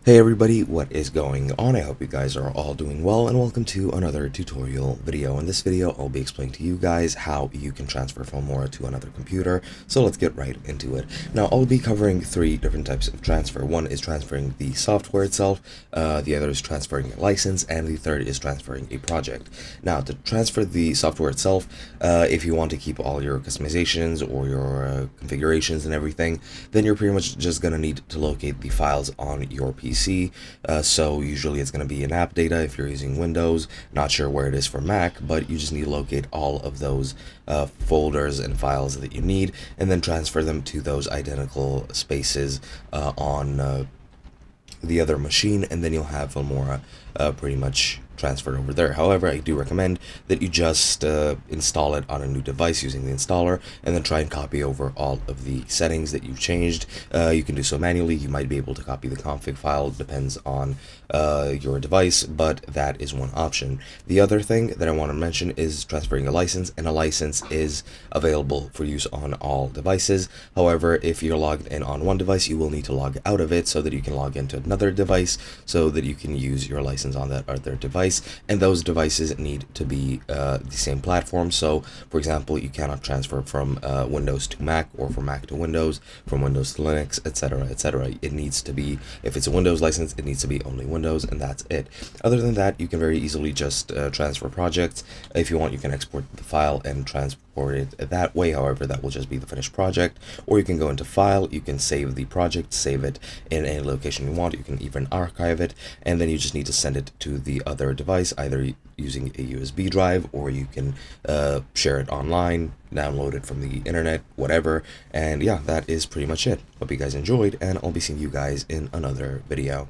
Hey everybody, what is going on? I hope you guys are all doing well and welcome to another tutorial video. In this video, I'll be explaining to you guys how you can transfer Filmora to another computer. So let's get right into it. Now, I'll be covering three different types of transfer. One is transferring the software itself, the other is transferring a license, and the third is transferring a project. Now, to transfer the software itself, if you want to keep all your customizations or your configurations and everything, then you're pretty much just going to need to locate the files on your PC. So usually it's going to be in app data if you're using Windows. Not sure where it is for Mac, but you just need to locate all of those folders and files that you need and then transfer them to those identical spaces on the other machine, and then you'll have Filmora pretty much transferred over there. However, I do recommend that you just install it on a new device using the installer and then try and copy over all of the settings that you've changed. You can do so manually. You might be able to copy the config file, depends on your device, but that is one option. The other thing that I want to mention is transferring a license, and a license is available for use on all devices. However, if you're logged in on one device, you will need to log out of it so that you can log into another device so that you can use your license on that other device, and those devices need to be the same platform. So for example, you cannot transfer from Windows to Mac, or from Mac to Windows, from Windows to Linux, etc., etc. It needs to be, if it's a Windows license, it needs to be only Windows, and that's it. Other than that, you can very easily just transfer projects. If you want, you can export the file and transport it that way. However, that will just be the finished project. Or you can go into File, you can save the project, save it in any location you want. You can even archive it, and then you just need to send it to the other device, either using a USB drive, or you can share it online, download it from the internet, whatever. And yeah, that is pretty much it. Hope you guys enjoyed, and I'll be seeing you guys in another video.